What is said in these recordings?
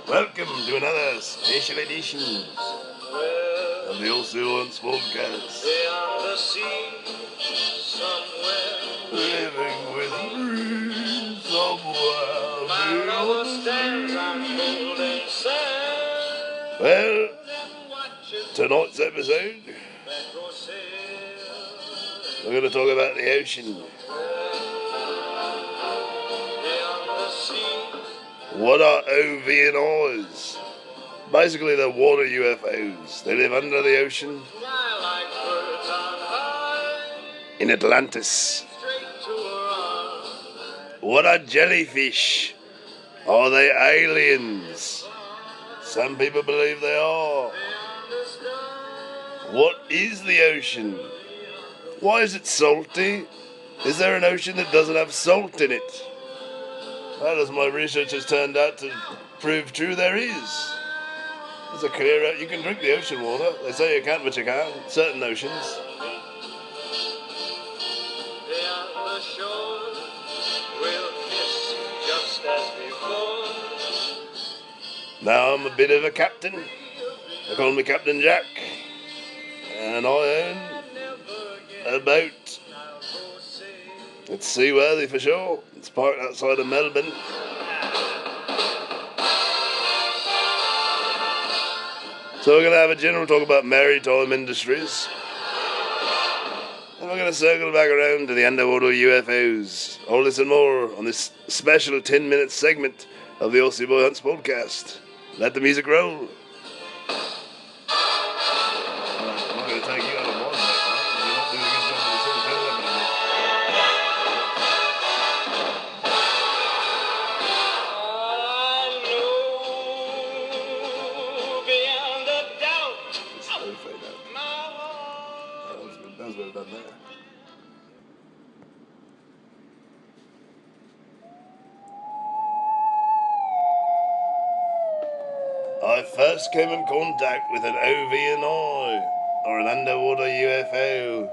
Welcome to another special edition of the Aussie Once podcast. Beyond the sea, somewhere, Living with me somewhere my beyond lover the stands sea. on golden sand. Well, And watches tonight's episode, that go sail. we're going to talk about the ocean. Beyond the sea, What are OVNIs? Basically, they're water UFOs. They live under the ocean fly like birds on high, in Atlantis. straight to her arms. What are jellyfish? Are they aliens? Some people believe they are. Beyond the stars, What is the ocean? Why is it salty? Is there an ocean that doesn't have salt in it? Well, as my research has turned out to prove true, there is. There's a clear out. You can drink the ocean water. They say you can't, but you can. Certain oceans. beyond the shore, we'll kiss just as before. Now I'm a bit of a captain. They call me Captain Jack. And I own a boat. It's seaworthy for sure. It's parked outside of Melbourne. So we're going to have a general talk about maritime industries. And we're going to circle back around to the underwater UFOs. All this and more on this special 10-minute segment of the Aussie Boy Hunts podcast. Let the music roll. I'm not going to take you out of one, mate. You're not doing a good job of the same. Don't let me do I know beyond a doubt, it. It's no fade out. my heart. That was good. That was well done there. I first came in contact with an OVNI, or an underwater UFO,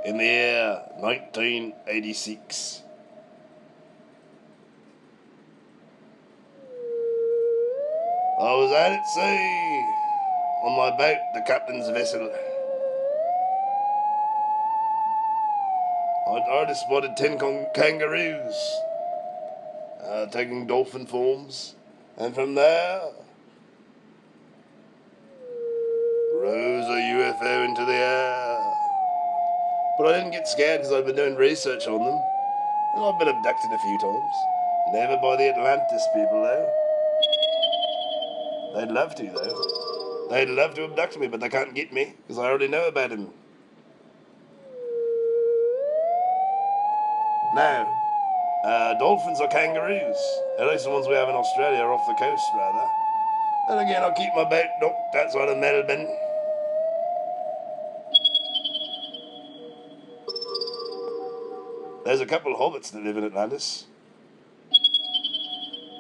in the year 1986. I was out at sea, on my boat, the captain's vessel. I'd already spotted 10 kangaroos, taking dolphin forms, and from there rose a UFO into the air. But I didn't get scared because I'd been doing research on them, and I've been abducted a few times. Never by the Atlantis people, though. They'd love to, though. They'd love to abduct me, but they can't get me because I already know about him. Now, dolphins or kangaroos, at least the ones we have in Australia, are off the coast, rather. And again, I'll keep my boat docked outside of Melbourne. There's a couple of hobbits that live in Atlantis.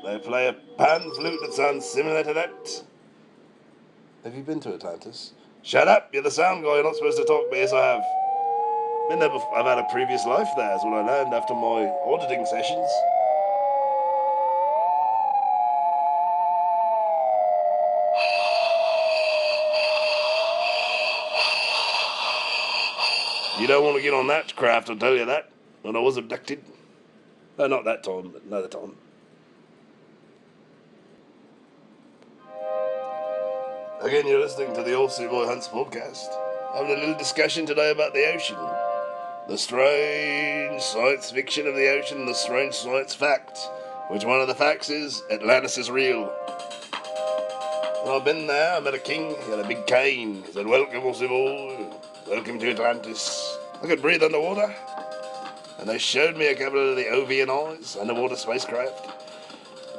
They play a pan flute that sounds similar to that. Have you been to Atlantis? Shut up, you're the sound guy, you're not supposed to talk, but yes I have. Been there before. I've had a previous life there, is what I learned after my auditing sessions. You don't want to get on that craft, I'll tell you that. When I was abducted. No, not that time, but another time. Again, you're listening to the Aussie Boy Hunts podcast. Having a little discussion today about the ocean. The strange science fiction of the ocean, the strange science fact. Which one of the facts is, Atlantis is real. And I've been there, I met a king, he had a big cane. He said, welcome, Aussie Boy. Welcome to Atlantis. I could breathe underwater. And they showed me a couple of the OVNIs, underwater spacecraft.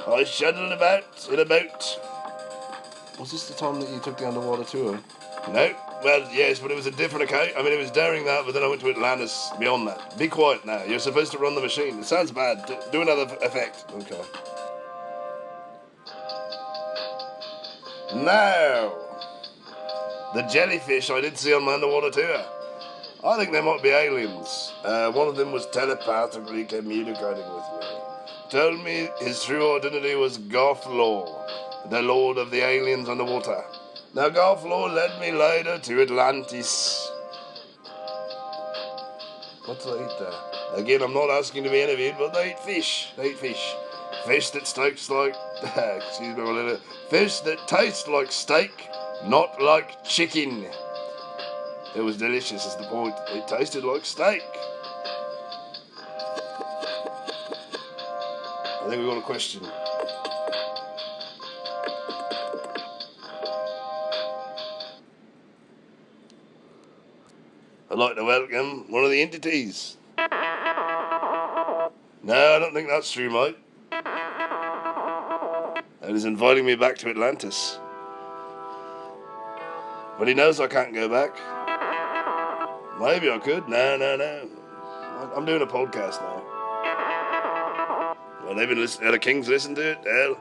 I shuttled about in a boat. Was this the time that you took the underwater tour? No. Well, yes, but it was a different account. I mean, it was during that, but then I went to Atlantis beyond that. Be quiet now. You're supposed to run the machine. It sounds bad. Do another effect. Okay. Now, the jellyfish I did see on my underwater tour. I think they might be aliens. One of them was telepathically communicating with me. told me his true identity was Garflaw, the lord of the aliens underwater. Now Garflaw led me later to Atlantis. What do they eat there? Again, I'm not asking to be interviewed, but they eat fish. They eat fish. Fish that tastes like... excuse me, my little... Fish that tastes like steak, not like chicken. It was delicious is the point. It tasted like steak. I think we've got a question. I'd like to welcome one of the entities. No, I don't think that's true, mate. And he's inviting me back to Atlantis. But he knows I can't go back. Maybe I could. No. I'm doing a podcast now. Well, they've been listening. The Kings listen to it. Hell,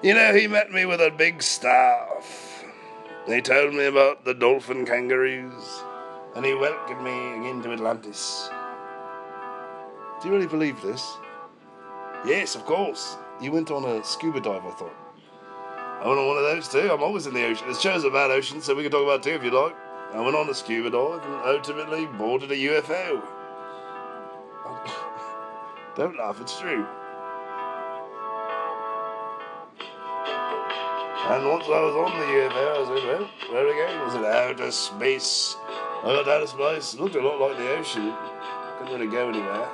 you know, he met me with a big staff. He told me about the dolphin kangaroos. And he welcomed me again to Atlantis. Do you really believe this? Yes, of course. You went on a scuba dive, I thought. I went on one of those too. I'm always in the ocean. This show's about oceans, so we can talk about it too if you like. I went on a scuba dive and ultimately boarded a UFO. Don't laugh, it's true. And once I was on the UFO, I said, well, where are we going? Was it outer space? I got outer space. It looked a lot like the ocean. Couldn't really go anywhere.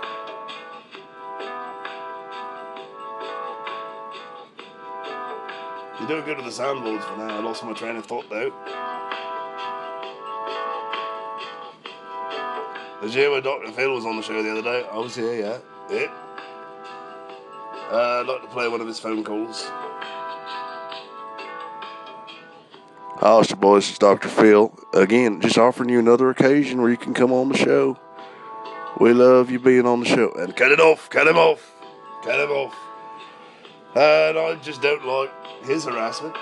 You're doing good with the soundboards for now. I lost my train of thought though. Did you hear when Dr. Phil was on the show the other day? I was here, yeah. Yeah. I'd like to play one of his phone calls. Aussie boys, it's Dr. Phil. Again, just offering you another occasion where you can come on the show. We love you being on the show. And cut it off, cut him off, cut him off. And I just don't like his harassment.